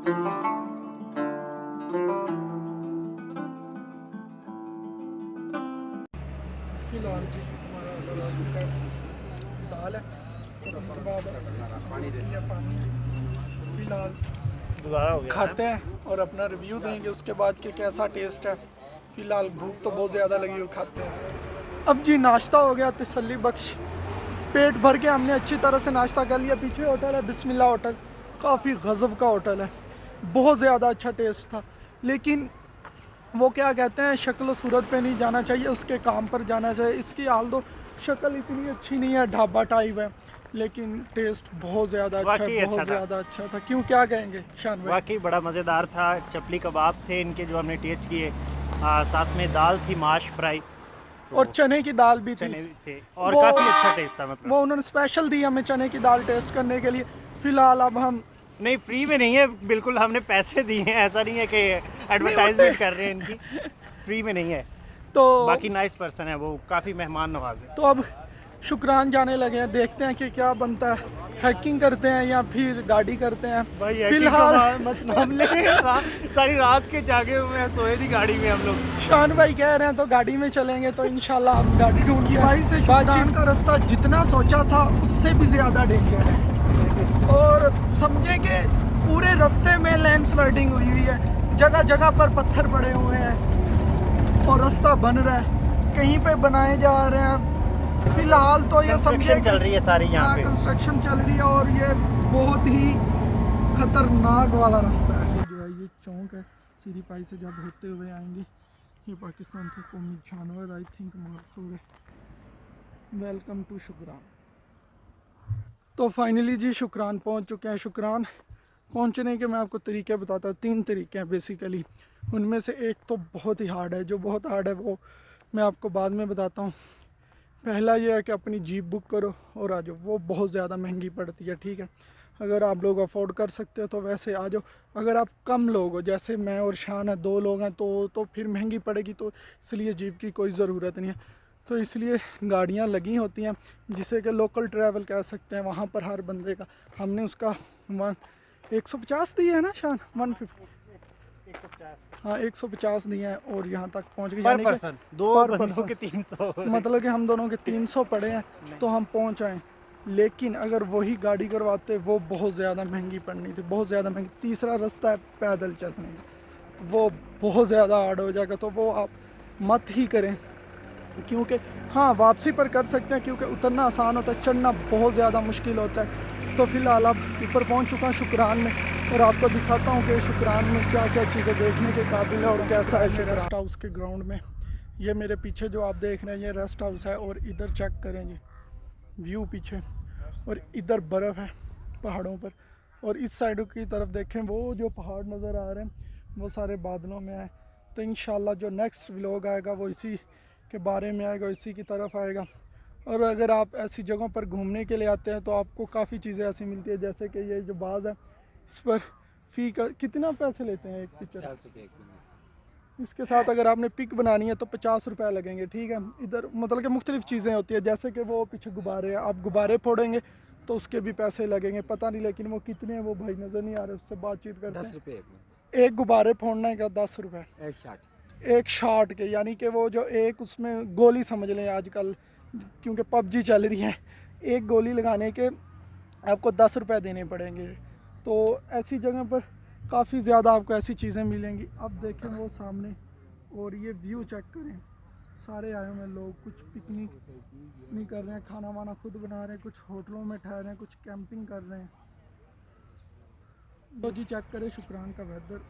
फिलहाल जी हमारा ऑर्डर आ चुका है, दाल है और उसके बाद पानी है। फिलहाल खाते हैं और अपना रिव्यू देंगे उसके बाद कि कैसा टेस्ट है। फिलहाल भूख तो बहुत ज़्यादा लगी हुई, खाते हैं। अब जी नाश्ता हो गया तसल्ली बख्श, पेट भर के हमने अच्छी तरह से नाश्ता कर लिया। पीछे होटल है बिस्मिल्लाह होटल, काफ़ी गज़ब का होटल है, बहुत ज़्यादा अच्छा टेस्ट था। लेकिन वो क्या कहते हैं, शक्ल सूरत पे नहीं जाना चाहिए, उसके काम पर जाना चाहिए। इसकी हाल तो शक्ल इतनी अच्छी नहीं है, ढाबा टाइप है, लेकिन टेस्ट बहुत ज़्यादा अच्छा है, बहुत ज़्यादा अच्छा था। क्यों, क्या कहेंगे शान भाई? वाकई बड़ा मज़ेदार था। चपली कबाब थे इनके जो हमने टेस्ट किए, साथ में दाल थी माश फ्राई, तो और चने की दाल भी थी, चने भी थे और वो काफ़ी अच्छा टेस्ट था। मतलब वो उन्होंने स्पेशल दी हमें चने की दाल टेस्ट करने के लिए। फ़िलहाल अब हम नहीं, फ्री में नहीं है बिल्कुल, हमने पैसे दिए हैं, ऐसा नहीं है कि एडवर्टाइजमेंट कर रहे हैं इनकी, फ्री में नहीं है। तो बाकी नाइस पर्सन है वो, काफ़ी मेहमान नवाज है। तो अब शुक्रान जाने लगे हैं, देखते हैं कि क्या बनता है। हैकिंग करते हैं या फिर गाड़ी करते हैं। भाई फिलहाल हमने सारी रात के जागे हुए हैं, सोए नहीं गाड़ी में हम लोग। शान भाई कह रहे हैं तो गाड़ी में चलेंगे, तो इंशाल्लाह हम गाड़ी ढूंढिए। भाई से बातचीत का रास्ता जितना सोचा था उससे भी ज़्यादा डेंजर है, और समझे कि पूरे रास्ते में लैंडस्लाइडिंग हुई हुई है, जगह जगह पर पत्थर पड़े हुए हैं और रास्ता बन रहा है, कहीं पे बनाए जा रहे हैं। फिलहाल तो ये समझे चल रही है सारी यहाँ पे, कंस्ट्रक्शन चल रही है और ये बहुत ही खतरनाक वाला रास्ता है। जो है ये चौक है, सीरी पाई से जब होते हुए आएंगे, ये पाकिस्तान के कौमी जानवर आई थिंक मार्क हो गए। वेलकम टू शुक्रान। तो फाइनली जी शुक्रान पहुंच चुके हैं। शुक्रान पहुंचने के मैं आपको तरीके बताता हूँ, 3 तरीके हैं बेसिकली। उनमें से एक तो बहुत ही हार्ड है, जो बहुत हार्ड है वो मैं आपको बाद में बताता हूँ। पहला ये है कि अपनी जीप बुक करो और आ जाओ, वो बहुत ज़्यादा महंगी पड़ती है, ठीक है। अगर आप लोग अफोर्ड कर सकते हो तो वैसे आ जाओ। अगर आप कम लोग हो, जैसे मैं और शान है, 2 लोग हैं, तो फिर महंगी पड़ेगी, तो इसलिए जीप की कोई ज़रूरत नहीं है। तो इसलिए गाड़ियाँ लगी होती हैं जिसे कि लोकल ट्रैवल कह सकते हैं, वहाँ पर हर बंदे का हमने उसका 150 दिए है ना शान, 150, 150, हाँ 150 दिए हैं और यहाँ तक पहुँच गए, पर यानी कि पर्सन, दो पर बंदों पर्सन के 300। मतलब कि हम दोनों के 300 पड़े हैं तो हम पहुँच आए। लेकिन अगर वही गाड़ी करवाते वो बहुत ज़्यादा महंगी पड़नी थी, बहुत ज़्यादा महंगी। तीसरा रास्ता है पैदल चलने का, वो बहुत ज़्यादा हार्ड हो जाएगा, तो वो आप मत ही करें। क्योंकि हाँ वापसी पर कर सकते हैं, क्योंकि उतरना आसान होता है, चढ़ना बहुत ज़्यादा मुश्किल होता है। तो फ़िलहाल अब ऊपर पहुंच चुका हूँ शुक्रान में, और आपको दिखाता हूँ कि शुक्रान में क्या क्या चीज़ें देखने के काबिल है और कैसा है। रेस्ट हाउस के ग्राउंड में ये मेरे पीछे जो आप देख रहे हैं ये रेस्ट हाउस है, और इधर चेक करें जी व्यू पीछे, और इधर बर्फ़ है पहाड़ों पर, और इस साइड की तरफ देखें वो जो पहाड़ नज़र आ रहे हैं वो सारे बादलों में है। तो इंशाल्लाह जो नेक्स्ट व्लॉग आएगा वो इसी के बारे में आएगा, इसी की तरफ आएगा। और अगर आप ऐसी जगहों पर घूमने के लिए आते हैं तो आपको काफ़ी चीज़ें ऐसी मिलती है, जैसे कि ये जो बाज़ है इस पर फ़ी का कितना पैसे लेते हैं एक पिक्चर, इसके साथ अगर आपने पिक बनानी है तो 50 रुपये लगेंगे, ठीक है। इधर मतलब कि मुख्तलिफ़ चीज़ें होती है, जैसे कि वो पीछे गुब्बारे हैं, आप गुब्बारे फोड़ेंगे तो उसके भी पैसे लगेंगे, पता नहीं लेकिन वो कितने हैं वो भाई नज़र नहीं आ रहे, उससे बातचीत करते हैं। 10 रुपये एक गुब्बारे फोड़ने का 10 रुपये, एक शाट। एक शॉट के, यानी कि वो जो एक उसमें गोली समझ लें आजकल, क्योंकि पबजी चल रही है, एक गोली लगाने के आपको 10 रुपये देने पड़ेंगे। तो ऐसी जगह पर काफ़ी ज़्यादा आपको ऐसी चीज़ें मिलेंगी। अब देखें वो सामने, और ये व्यू चेक करें, सारे आए हुए लोग, कुछ पिकनिक नहीं कर रहे हैं, खाना वाना खुद बना रहे हैं, कुछ होटलों में ठहरे हैं, कुछ कैंपिंग कर रहे हैं। तो जी चेक करें शुक्रान का वेदर,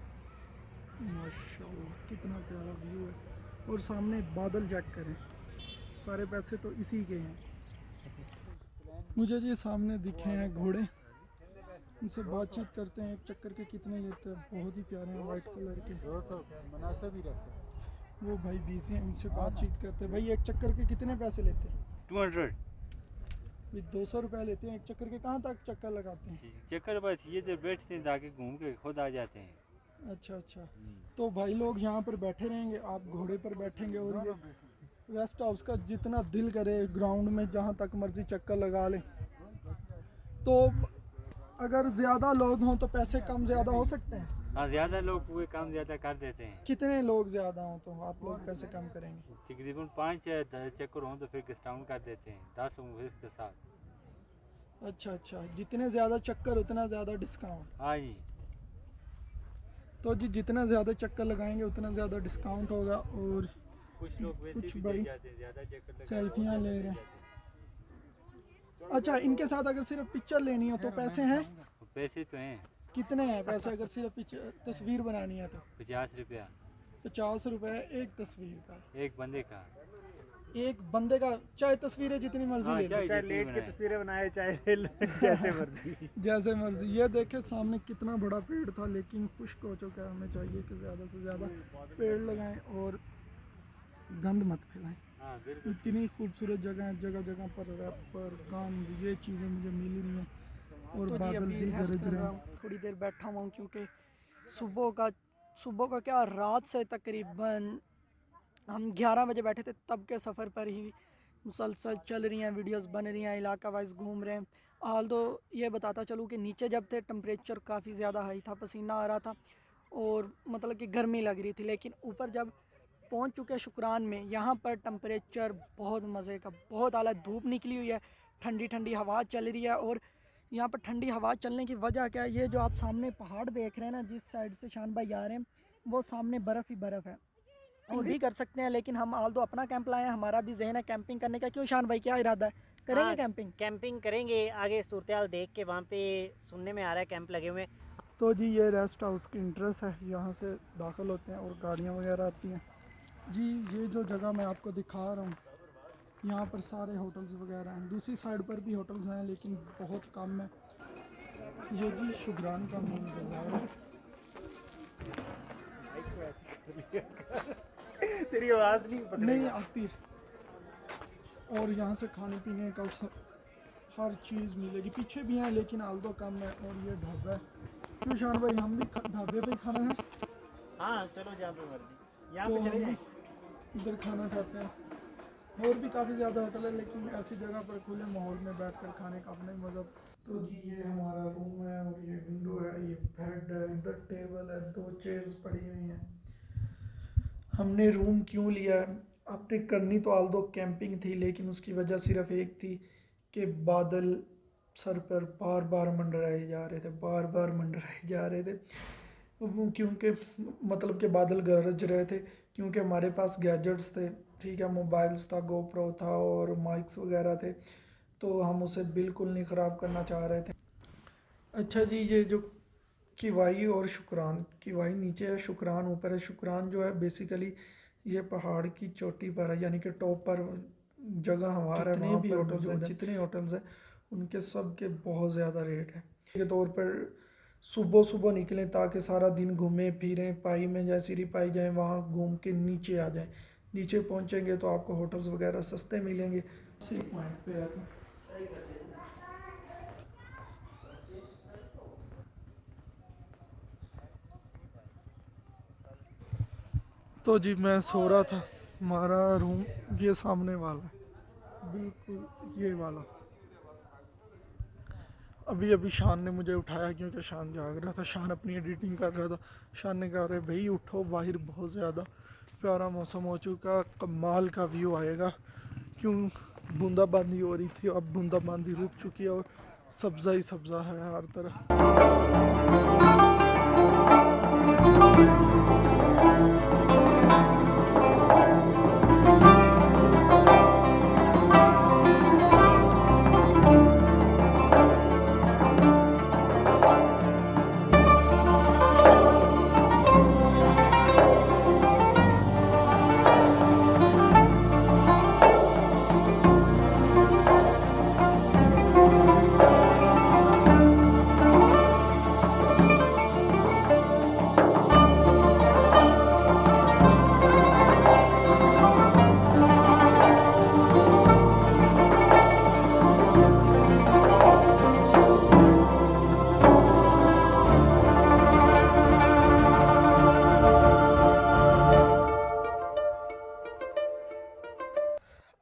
माशाल्लाह कितना प्यारा व्यू है, और सामने बादल चेक करें, सारे पैसे तो इसी के हैं। मुझे ये सामने दिखे हैं घोड़े, इनसे बातचीत करते हैं, एक चक्कर के कितने लेते हैं, बहुत ही प्यारे हैं वाइट कलर के, वो भाई बिजी हैं, इनसे बातचीत करते हैं। भाई एक चक्कर के कितने पैसे लेते हैं? 200 भाई 200 रुपये लेते हैं एक चक्कर के। कहाँ तक चक्कर लगाते हैं? चक्कर, बस ये जब बैठते हैं जाके घूम के खुद आ जाते हैं। अच्छा अच्छा, तो भाई लोग यहाँ पर बैठे रहेंगे, आप घोड़े पर बैठेंगे, और ये रेस्ट हाउस का जितना दिल करे ग्राउंड में जहाँ तक मर्जी चक्कर लगा लें। तो अगर ज़्यादा लोग हों तो पैसे कम ज़्यादा हो सकते हैं? हाँ, ज़्यादा लोग हुए काम ज़्यादा कर देते हैं। कितने लोग ज़्यादा हों तो आप लोग पैसे कम करेंगे? तकरीबन 5 या 10 चक्कर हों तो फिर डिस्काउंट कर देते हैं 10 होंगे इसके साथ। अच्छा अच्छा, जितने ज़्यादा चक्कर उतना ज़्यादा डिस्काउंट। हाँ जी। तो जी जितना ज़्यादा चक्कर लगाएंगे उतना ज़्यादा डिस्काउंट होगा। और कुछ लोग वैसे कुछ भी भाई ले जाते हैं, ज़्यादा चक्कर लगाते हैं, सेल्फियाँ वो ले ज़्यादा रहे ले हैं। जाते अच्छा, इनके साथ अगर सिर्फ पिक्चर लेनी हो तो पैसे हैं? हैं। पैसे तो हैं कितने हैं पैसे अगर सिर्फ तस्वीर बनानी है तो? 50 रुपया 50 रुपए एक तस्वीर का। एक बंदे का। एक बंदे का, चाहे तस्वीरें जितनी मर्जी हाँ, ले लो, चाहे चाहे जितनी लेट के बनाए। तस्वीरें बनाए चाहे जैसे मर्जी। जैसे मर्जी। ये देखे सामने कितना बड़ा पेड़ था, लेकिन खुश्क हो चुका है। हमें चाहिए कि ज़्यादा से ज़्यादा पेड़ लगाएं और गंद मत फैलाएं। हाँ बिल्कुल। इतनी खूबसूरत जगह है, जगह जगह पर रैपर गंद ये चीज़ें मुझे मिल ही नहीं हैं। और तो जी बादल अभी भी रेस्ट गरज कर रहे रहा हैं। हूँ, थोड़ी देर बैठा हुआ हूँ क्योंकि सुबह का क्या, रात से तकरीबन हम 11 बजे बैठे थे, तब के सफ़र पर ही मुसलसल चल रही हैं वीडियोस बन रही हैं, इलाका वाइज घूम रहे हैं। हाल तो ये बताता चलूँ कि नीचे जब थे टेम्परेचर काफ़ी ज़्यादा हाई था, पसीना आ रहा था और मतलब कि गर्मी लग रही थी, लेकिन ऊपर जब पहुंच चुके हैं शुक्रान में, यहाँ पर टेम्परेचर बहुत मज़े का, बहुत आला, धूप निकली हुई है, ठंडी ठंडी हवा चल रही है। और यहाँ पर ठंडी हवा चलने की वजह क्या है, ये जो आप सामने पहाड़ देख रहे हैं ना, जिस साइड से शान भाई आ रहे हैं, वो सामने बर्फ़ ही बर्फ़ है। और भी कर सकते हैं, लेकिन हम आल दो अपना कैंप लाए हैं, हमारा भी जहन है कैंपिंग करने का। क्यों शान भाई, क्या इरादा है, करेंगे हाँ, कैंपिंग? कैंपिंग करेंगे आगे सूरत हाल देख के। वहाँ पे सुनने में आ रहा है कैंप लगे हुए हैं। तो जी ये रेस्ट हाउस की इंट्रेस है, यहाँ से दाखिल होते हैं और गाड़ियाँ वगैरह आती हैं। जी ये जो जगह मैं आपको दिखा रहा हूँ, यहाँ पर सारे होटल्स वगैरह हैं। दूसरी साइड पर भी होटल्स हैं लेकिन बहुत कम है। ये जी शुक्रान का मेन बाजार है। तेरी आवाज़ नहीं नहीं आती। और यहाँ से खाने पीने का हर चीज़ मिलेगी। पीछे भी हैं लेकिन आल्दो कम है। और ये ढाबा है। क्यों शान भाई, हम भी ढाबे पे खाना है? हाँ चलो जहाँ पे मर्जी, यहाँ तो पे चले हम जाएं। भी इधर खाना खाते हैं। और भी काफ़ी ज़्यादा होटल है, लेकिन ऐसी जगह पर खुले माहौल में बैठकर खाने का अपना ही मज़ा। तो जी ये हमारा रूम है और ये विंडो है, ये बेड है, इधर टेबल है, 2 चेयर्स पड़ी हुई हैं। हमने रूम क्यों लिया है, आपने करनी तो आल्दो कैंपिंग थी, लेकिन उसकी वजह सिर्फ एक थी कि बादल सर पर बार बार मंडराए जा रहे थे, बार बार मंडराए जा रहे थे। क्योंकि मतलब कि बादल गरज रहे थे, क्योंकि हमारे पास गैजेट्स थे, ठीक है, मोबाइल्स था, गोप्रो था और माइक्स वगैरह थे, तो हम उसे बिल्कुल नहीं ख़राब करना चाह रहे थे। अच्छा जी, ये जो किवाई और शुक्रान, किवाई नीचे है, शुक्रान ऊपर है। शुक्रान जो है बेसिकली ये पहाड़ की चोटी पर है, यानी कि टॉप पर जगह हमारा है। वहाँ भी होटल्स हैं, जितने होटल्स हैं उनके सब के बहुत ज़्यादा रेट है। के तौर पर सुबह सुबह निकलें ताकि सारा दिन घूमें फिरें, पाई में जैसी रिपाई जाएँ, वहाँ घूम के नीचे आ जाएँ। नीचे पहुँचेंगे तो आपको होटल्स वगैरह सस्ते मिलेंगे। इसी पॉइंट पे है तो जी मैं सो रहा था। हमारा रूम ये सामने वाला है, बिल्कुल ये वाला। अभी अभी शान ने मुझे उठाया क्योंकि शान जाग रहा था। शान अपनी एडिटिंग कर रहा था। शान ने कहा, अरे भाई उठो, बाहर बहुत ज़्यादा प्यारा मौसम हो चुका, कमाल का व्यू आएगा। क्यों बूंदाबांदी हो रही थी, अब बूंदाबांदी रुक चुकी है और सब्ज़ा ही सब्ज़ा है हर तरफ।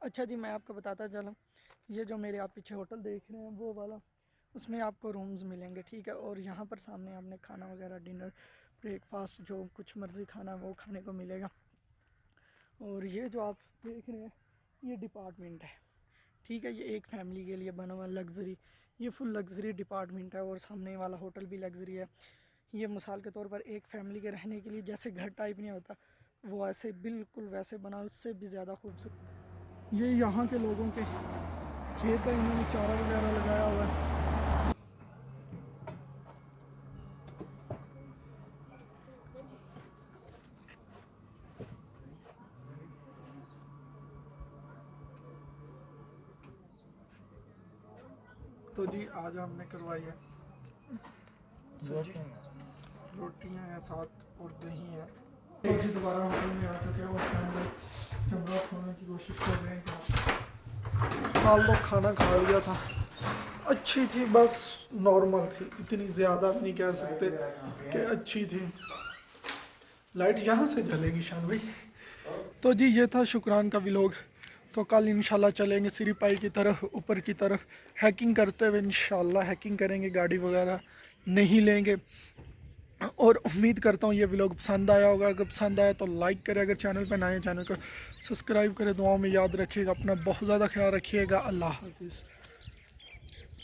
अच्छा जी, मैं आपको बताता चलूँ, ये जो मेरे आप पीछे होटल देख रहे हैं वो वाला, उसमें आपको रूम्स मिलेंगे, ठीक है। और यहाँ पर सामने आपने खाना वगैरह, डिनर, ब्रेकफास्ट, जो कुछ मर्ज़ी खाना वो खाने को मिलेगा। और ये जो आप देख रहे हैं ये डिपार्टमेंट है, ठीक है। ये एक फैमिली के लिए बना हुआ लग्जरी, ये फुल लग्जरी डिपार्टमेंट है। और सामने वाला होटल भी लग्जरी है। ये मिसाल के तौर पर एक फैमिली के रहने के लिए जैसे घर टाइप नहीं होता, वो ऐसे बिल्कुल वैसे बना, उससे भी ज़्यादा खूबसूरत। ये यहाँ के लोगों के खेत है, इन्होंने चारा वगैरह लगाया हुआ है। तो जी आज हमने करवाई है सब्जी, रोटियाँ हैं साथ और दही है। तो जी दोबारा होटल में आ चुके हैं और शायद कैमरा खोलने की कोशिश कर रहे हैं। हाल तो खाना खा लिया था, अच्छी थी, बस नॉर्मल थी, इतनी ज़्यादा भी नहीं कह सकते कि अच्छी थी। लाइट यहाँ से जलेगी शान भाई। तो जी ये था शुक्रान का व्लॉग। तो कल इंशाल्लाह चलेंगे सिरीपाई की तरफ, ऊपर की तरफ हैकिंग करते हुए। इंशाल्लाह हैकिंग करेंगे, गाड़ी वगैरह नहीं लेंगे। और उम्मीद करता हूँ ये व्लॉग पसंद आया होगा। अगर पसंद आया तो लाइक करें, अगर चैनल पर नए चैनल को सब्सक्राइब करें। दुआओं में याद रखिएगा, अपना बहुत ज़्यादा ख्याल रखिएगा। अल्लाह हाफिज़।